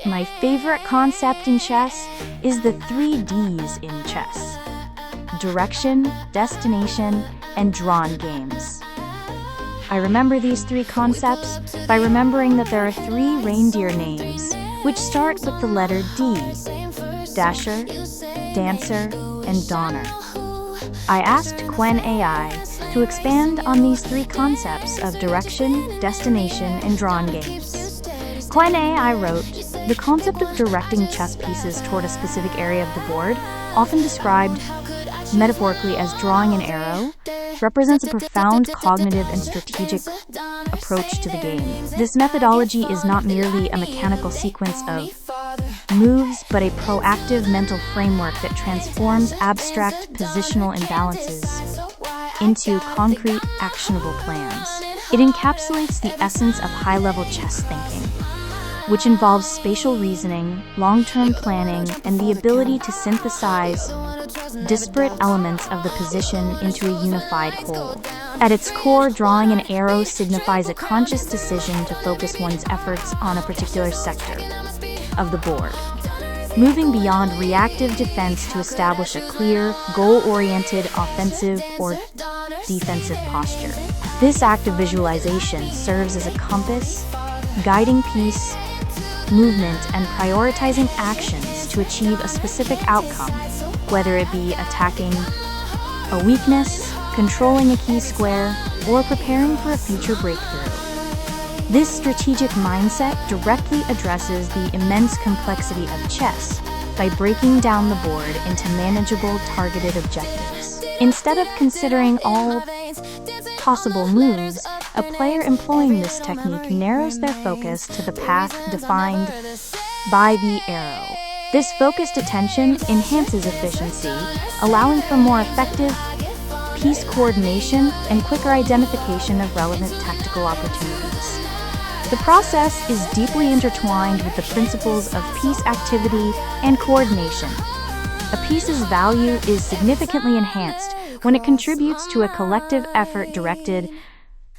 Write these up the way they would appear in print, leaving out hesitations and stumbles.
My favorite concept in chess is the 3Ds in chess: direction, destination, and drawn games. I remember these three concepts by remembering that there are three reindeer names which start with the letter D: Dasher, Dancer, and Donner. I asked Qwen AI to expand on these three concepts of direction, destination, and drawn games. Qwen AI wrote, "The concept of directing chess pieces toward a specific area of the board, often described metaphorically as drawing an arrow, represents a profound cognitive and strategic approach to the game. This methodology is not merely a mechanical sequence of moves, but a proactive mental framework that transforms abstract positional imbalances into concrete, actionable plans. It encapsulates the essence of high-level chess thinking, which involves spatial reasoning, long-term planning, and the ability to synthesize disparate elements of the position into a unified whole. At its core, drawing an arrow signifies a conscious decision to focus one's efforts on a particular sector of the board, moving beyond reactive defense to establish a clear, goal-oriented offensive or defensive posture. This act of visualization serves as a compass, guiding piece movement and prioritizing actions to achieve a specific outcome, whether it be attacking a weakness, controlling a key square, or preparing for a future breakthrough. This strategic mindset directly addresses the immense complexity of chess by breaking down the board into manageable, targeted objectives. Instead of considering all possible moves, a player employing this technique narrows their focus to the path defined by the arrow. This focused attention enhances efficiency, allowing for more effective piece coordination and quicker identification of relevant tactical opportunities. The process is deeply intertwined with the principles of piece activity and coordination. A piece's value is significantly enhanced when it contributes to a collective effort directed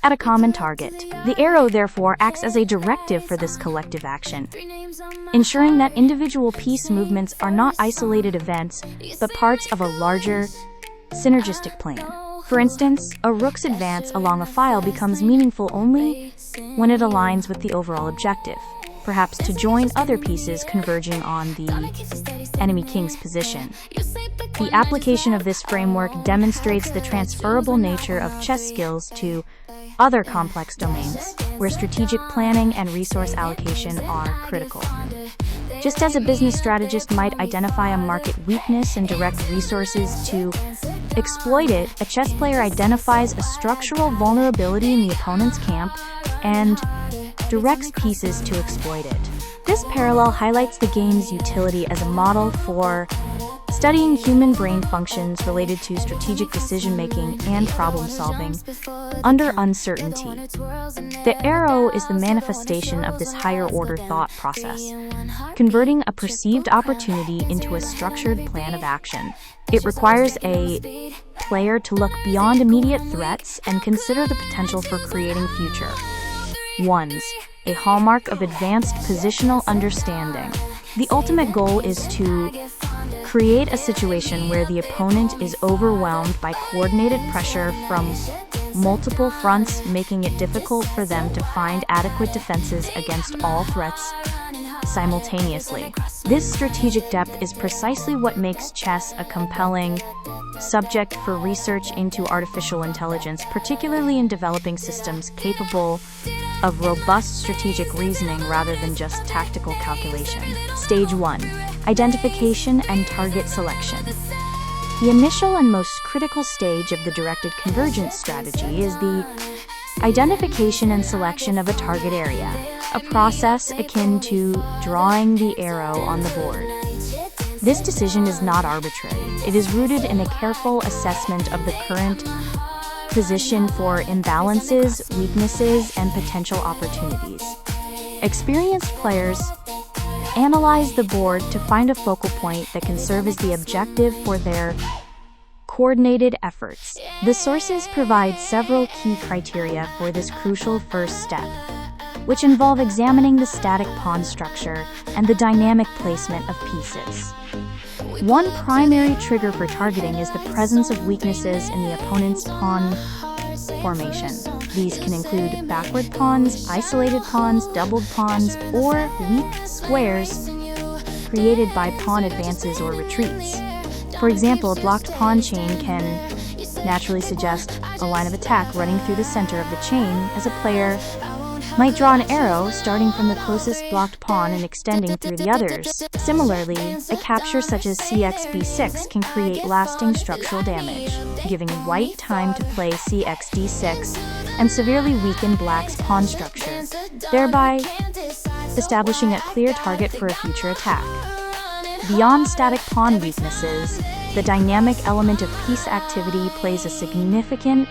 at a common target. The arrow, therefore, acts as a directive for this collective action, ensuring that individual piece movements are not isolated events, but parts of a larger, synergistic plan. For instance, a rook's advance along a file becomes meaningful only when it aligns with the overall objective, perhaps to join other pieces converging on the enemy king's position. The application of this framework demonstrates the transferable nature of chess skills to other complex domains, where strategic planning and resource allocation are critical. Just as a business strategist might identify a market weakness and direct resources to exploit it, a chess player identifies a structural vulnerability in the opponent's camp and directs pieces to exploit it. This parallel highlights the game's utility as a model for studying human brain functions related to strategic decision-making and problem-solving under uncertainty. The arrow is the manifestation of this higher-order thought process, converting a perceived opportunity into a structured plan of action. It requires a player to look beyond immediate threats and consider the potential for creating future ones, a hallmark of advanced positional understanding. The ultimate goal is to create a situation where the opponent is overwhelmed by coordinated pressure from multiple fronts, making it difficult for them to find adequate defenses against all threats simultaneously. This strategic depth is precisely what makes chess a compelling subject for research into artificial intelligence, particularly in developing systems capable of robust strategic reasoning rather than just tactical calculation. Stage 1. Identification and target selection. The initial and most critical stage of the directed convergence strategy is the identification and selection of a target area, a process akin to drawing the arrow on the board. This decision is not arbitrary. It is rooted in a careful assessment of the current position for imbalances, weaknesses, and potential opportunities. Experienced players analyze the board to find a focal point that can serve as the objective for their coordinated efforts. The sources provide several key criteria for this crucial first step. which involve examining the static pawn structure and the dynamic placement of pieces. One primary trigger for targeting is the presence of weaknesses in the opponent's pawn formation. These can include backward pawns, isolated pawns, doubled pawns, or weak squares created by pawn advances or retreats. For example, a blocked pawn chain can naturally suggest a line of attack running through the center of the chain, as a player might draw an arrow starting from the closest blocked pawn and extending through the others. Similarly, a capture such as cxb6 can create lasting structural damage, giving white time to play cxd6 and severely weaken black's pawn structure, thereby establishing a clear target for a future attack. Beyond static pawn weaknesses, the dynamic element of piece activity plays a significant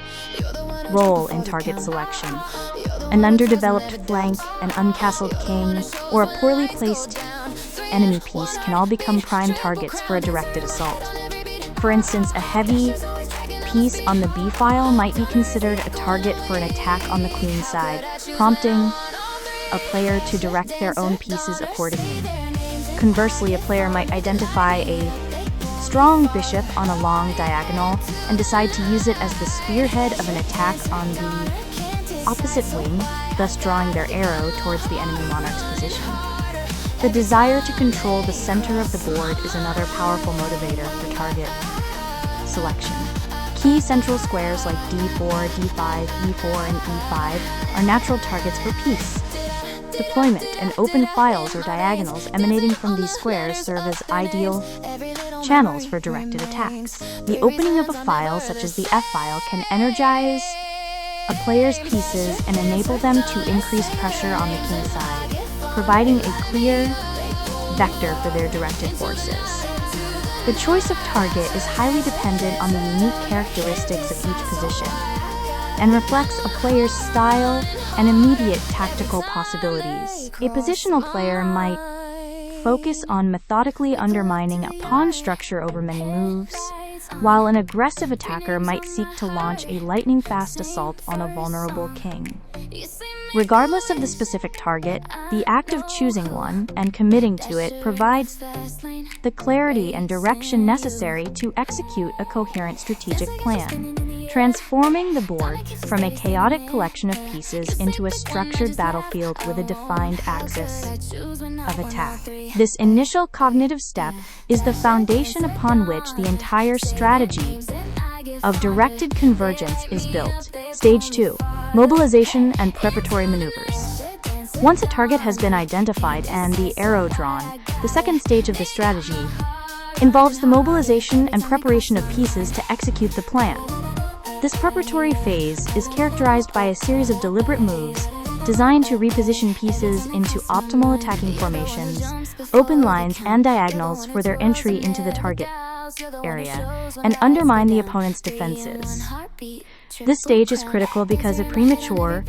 role in target selection. An underdeveloped flank, an uncastled king, or a poorly placed enemy piece can all become prime targets for a directed assault. For instance, a heavy piece on the b-file might be considered a target for an attack on the queen side, prompting a player to direct their own pieces accordingly. Conversely, a player might identify a strong bishop on a long diagonal and decide to use it as the spearhead of an attack on the opposite wing, thus drawing their arrow towards the enemy monarch's position. The desire to control the center of the board is another powerful motivator for target selection. Key central squares like d4, d5, e4, and e5 are natural targets for piece deployment, and open files or diagonals emanating from these squares serve as ideal channels for directed attacks. The opening of a file, such as the f-file, can energize a player's pieces and enable them to increase pressure on the king side, providing a clear vector for their directed forces. The choice of target is highly dependent on the unique characteristics of each position and reflects a player's style and immediate tactical possibilities. A positional player might focus on methodically undermining a pawn structure over many moves, while an aggressive attacker might seek to launch a lightning-fast assault on a vulnerable king. Regardless of the specific target, the act of choosing one and committing to it provides the clarity and direction necessary to execute a coherent strategic plan, transforming the board from a chaotic collection of pieces into a structured battlefield with a defined axis of attack. This initial cognitive step is the foundation upon which the entire strategy of directed convergence is built. Stage 2. Mobilization and preparatory maneuvers. Once a target has been identified and the arrow drawn, the second stage of the strategy involves the mobilization and preparation of pieces to execute the plan. This preparatory phase is characterized by a series of deliberate moves designed to reposition pieces into optimal attacking formations, open lines, and diagonals for their entry into the target area, and undermine the opponent's defenses. This stage is critical because a premature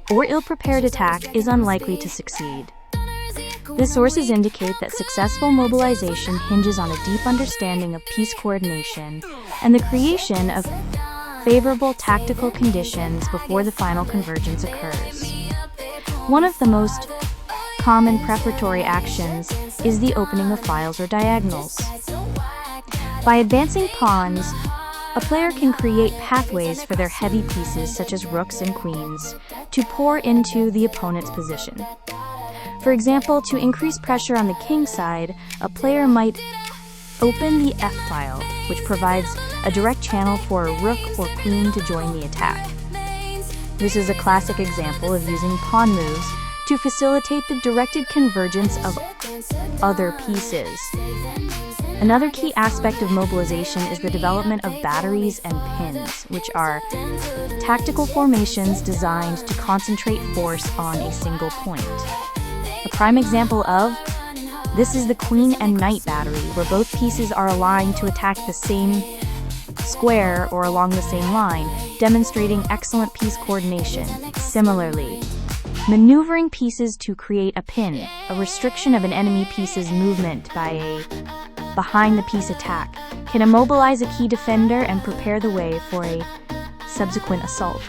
or ill-prepared attack is unlikely to succeed. The sources indicate that successful mobilization hinges on a deep understanding of piece coordination and the creation of favorable tactical conditions before the final convergence occurs. One of the most common preparatory actions is the opening of files or diagonals. By advancing pawns, a player can create pathways for their heavy pieces, such as rooks and queens, to pour into the opponent's position. For example, to increase pressure on the king side, a player might open the f-file, which provides a direct channel for a rook or queen to join the attack. This is a classic example of using pawn moves to facilitate the directed convergence of other pieces. Another key aspect of mobilization is the development of batteries and pins, which are tactical formations designed to concentrate force on a single point. A prime example of this is the queen and knight battery, where both pieces are aligned to attack the same square or along the same line, demonstrating excellent piece coordination. Similarly, maneuvering pieces to create a pin, a restriction of an enemy piece's movement by a behind-the-piece attack, can immobilize a key defender and prepare the way for a subsequent assault.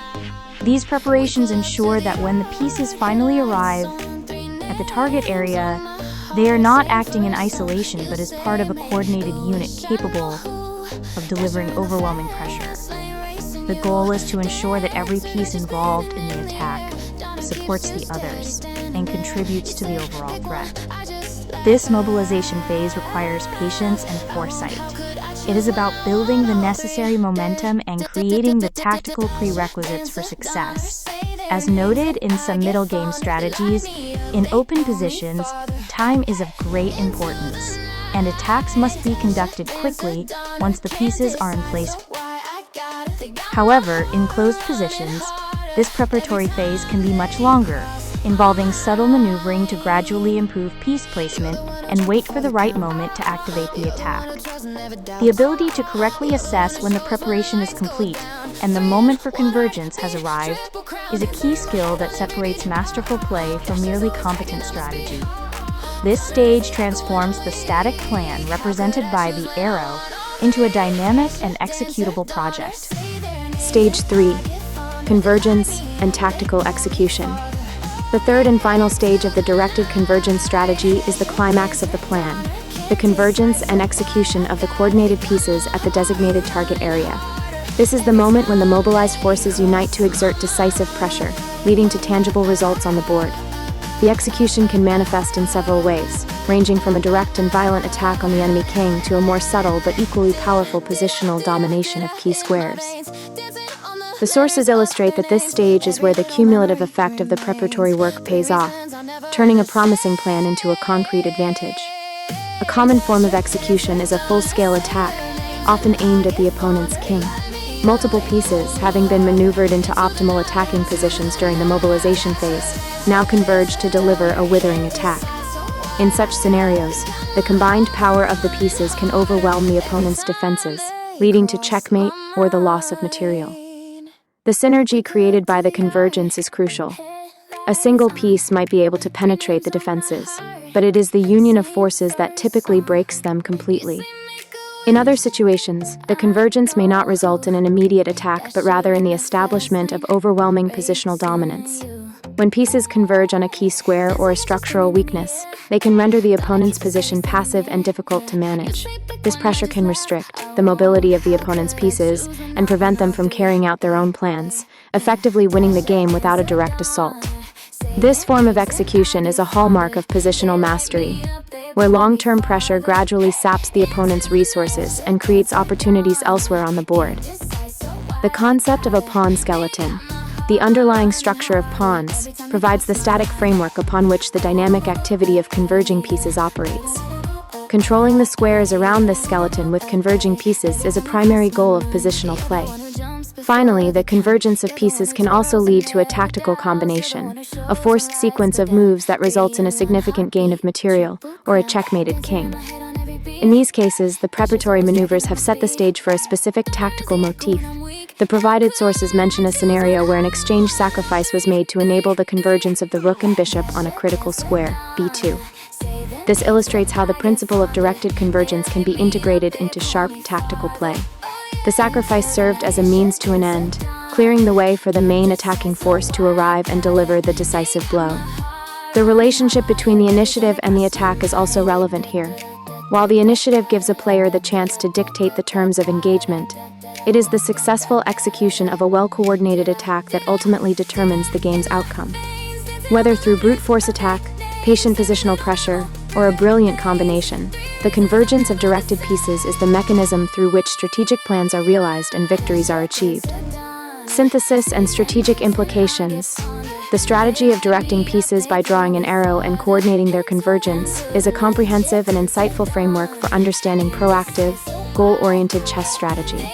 These preparations ensure that when the pieces finally arrive at the target area, they are not acting in isolation but as part of a coordinated unit capable of delivering overwhelming pressure. The goal is to ensure that every piece involved in the attack supports the others and contributes to the overall threat. This mobilization phase requires patience and foresight. It is about building the necessary momentum and creating the tactical prerequisites for success. As noted in some middle game strategies, in open positions, time is of great importance, and attacks must be conducted quickly once the pieces are in place. However, in closed positions, this preparatory phase can be much longer, involving subtle maneuvering to gradually improve piece placement and wait for the right moment to activate the attack. The ability to correctly assess when the preparation is complete and the moment for convergence has arrived is a key skill that separates masterful play from merely competent strategy. This stage transforms the static plan represented by the arrow into a dynamic and executable project. Stage 3. Convergence and tactical execution. The third and final stage of the directed convergence strategy is the climax of the plan, the convergence and execution of the coordinated pieces at the designated target area. This is the moment when the mobilized forces unite to exert decisive pressure, leading to tangible results on the board. The execution can manifest in several ways, ranging from a direct and violent attack on the enemy king to a more subtle but equally powerful positional domination of key squares. The sources illustrate that this stage is where the cumulative effect of the preparatory work pays off, turning a promising plan into a concrete advantage. A common form of execution is a full-scale attack, often aimed at the opponent's king. Multiple pieces, having been maneuvered into optimal attacking positions during the mobilization phase, now converge to deliver a withering attack. In such scenarios, the combined power of the pieces can overwhelm the opponent's defenses, leading to checkmate or the loss of material. The synergy created by the convergence is crucial. A single piece might be able to penetrate the defenses, but it is the union of forces that typically breaks them completely. In other situations, the convergence may not result in an immediate attack but rather in the establishment of overwhelming positional dominance. When pieces converge on a key square or a structural weakness, they can render the opponent's position passive and difficult to manage. This pressure can restrict the mobility of the opponent's pieces and prevent them from carrying out their own plans, effectively winning the game without a direct assault. This form of execution is a hallmark of positional mastery, where long-term pressure gradually saps the opponent's resources and creates opportunities elsewhere on the board. The concept of a pawn skeleton, the underlying structure of pawns, provides the static framework upon which the dynamic activity of converging pieces operates. Controlling the squares around this skeleton with converging pieces is a primary goal of positional play. Finally, the convergence of pieces can also lead to a tactical combination, a forced sequence of moves that results in a significant gain of material, or a checkmated king. In these cases, the preparatory maneuvers have set the stage for a specific tactical motif. The provided sources mention a scenario where an exchange sacrifice was made to enable the convergence of the rook and bishop on a critical square, b2. This illustrates how the principle of directed convergence can be integrated into sharp tactical play. The sacrifice served as a means to an end, clearing the way for the main attacking force to arrive and deliver the decisive blow. The relationship between the initiative and the attack is also relevant here. While the initiative gives a player the chance to dictate the terms of engagement, it is the successful execution of a well-coordinated attack that ultimately determines the game's outcome. Whether through brute force attack, patient positional pressure, or a brilliant combination, the convergence of directed pieces is the mechanism through which strategic plans are realized and victories are achieved. Synthesis and strategic implications. The strategy of directing pieces by drawing an arrow and coordinating their convergence is a comprehensive and insightful framework for understanding proactive, goal-oriented chess strategy.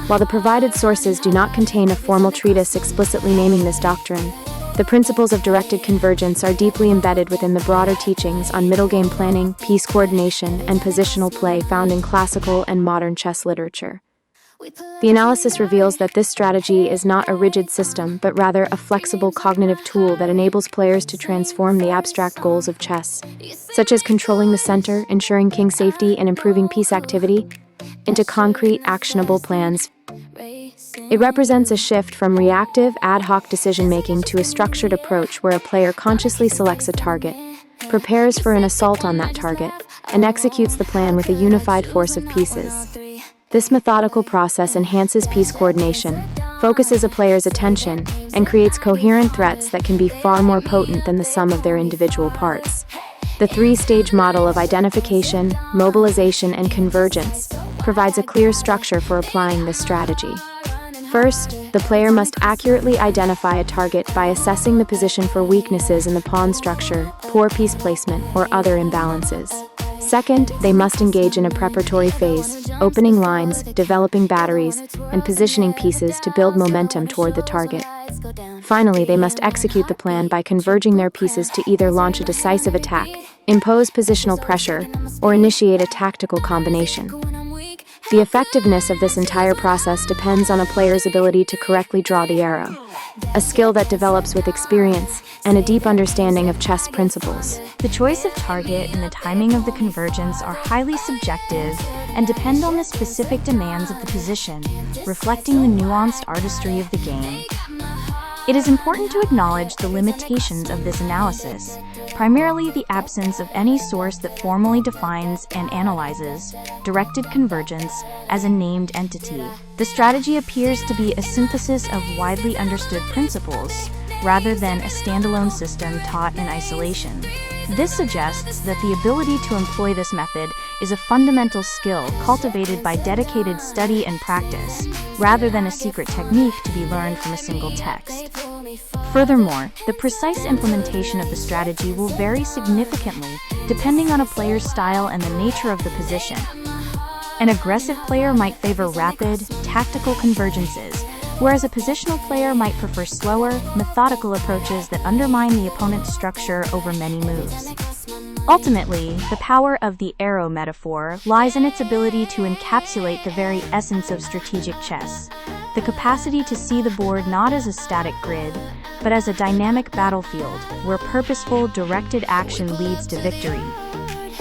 While the provided sources do not contain a formal treatise explicitly naming this doctrine, the principles of directed convergence are deeply embedded within the broader teachings on middle game planning, piece coordination, and positional play found in classical and modern chess literature. The analysis reveals that this strategy is not a rigid system, but rather a flexible cognitive tool that enables players to transform the abstract goals of chess, such as controlling the center, ensuring king safety, and improving piece activity, into concrete, actionable plans. It represents a shift from reactive, ad hoc decision-making to a structured approach where a player consciously selects a target, prepares for an assault on that target, and executes the plan with a unified force of pieces. This methodical process enhances piece coordination, focuses a player's attention, and creates coherent threats that can be far more potent than the sum of their individual parts. The three-stage model of identification, mobilization, and convergence provides a clear structure for applying this strategy. First, the player must accurately identify a target by assessing the position for weaknesses in the pawn structure, poor piece placement, or other imbalances. Second, they must engage in a preparatory phase, opening lines, developing batteries, and positioning pieces to build momentum toward the target. Finally, they must execute the plan by converging their pieces to either launch a decisive attack, impose positional pressure, or initiate a tactical combination. The effectiveness of this entire process depends on a player's ability to correctly draw the arrow, a skill that develops with experience and a deep understanding of chess principles. The choice of target and the timing of the convergence are highly subjective and depend on the specific demands of the position, reflecting the nuanced artistry of the game. It is important to acknowledge the limitations of this analysis, primarily the absence of any source that formally defines and analyzes directed convergence as a named entity. The strategy appears to be a synthesis of widely understood principles, rather than a standalone system taught in isolation. This suggests that the ability to employ this method is a fundamental skill cultivated by dedicated study and practice, rather than a secret technique to be learned from a single text. Furthermore, the precise implementation of the strategy will vary significantly depending on a player's style and the nature of the position. An aggressive player might favor rapid, tactical convergences, whereas a positional player might prefer slower, methodical approaches that undermine the opponent's structure over many moves. Ultimately, the power of the arrow metaphor lies in its ability to encapsulate the very essence of strategic chess, the capacity to see the board not as a static grid, but as a dynamic battlefield where purposeful, directed action leads to victory.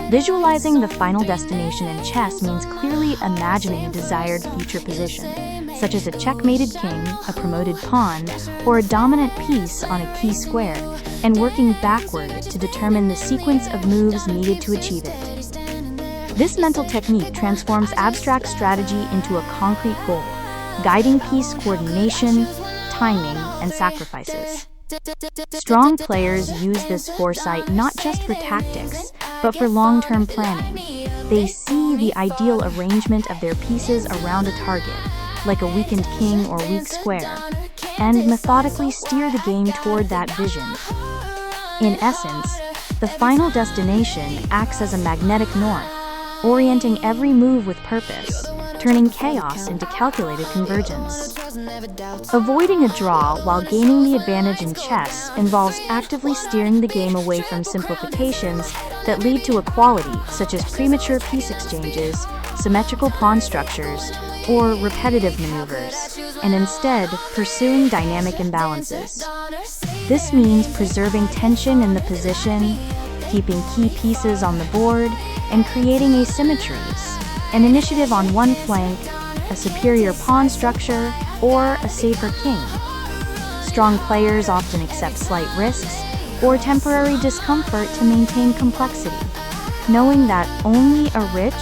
Visualizing the final destination in chess means clearly imagining a desired future position, such as a checkmated king, a promoted pawn, or a dominant piece on a key square, and working backward to determine the sequence of moves needed to achieve it. This mental technique transforms abstract strategy into a concrete goal, guiding piece coordination, timing, and sacrifices. Strong players use this foresight not just for tactics, but for long-term planning. They see the ideal arrangement of their pieces around a target, like a weakened king or weak square, and methodically steer the game toward that vision. In essence, the final destination acts as a magnetic north, orienting every move with purpose, turning chaos into calculated convergence. Avoiding a draw while gaining the advantage in chess involves actively steering the game away from simplifications that lead to equality, such as premature piece exchanges, symmetrical pawn structures, or repetitive maneuvers, and instead pursuing dynamic imbalances. This means preserving tension in the position, keeping key pieces on the board, and creating asymmetries, an initiative on one flank, a superior pawn structure, or a safer king. Strong players often accept slight risks or temporary discomfort to maintain complexity, knowing that only a rich,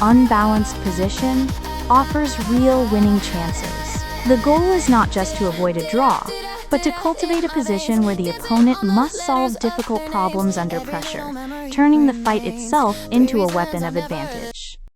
unbalanced position offers real winning chances. The goal is not just to avoid a draw, but to cultivate a position where the opponent must solve difficult problems under pressure, turning the fight itself into a weapon of advantage.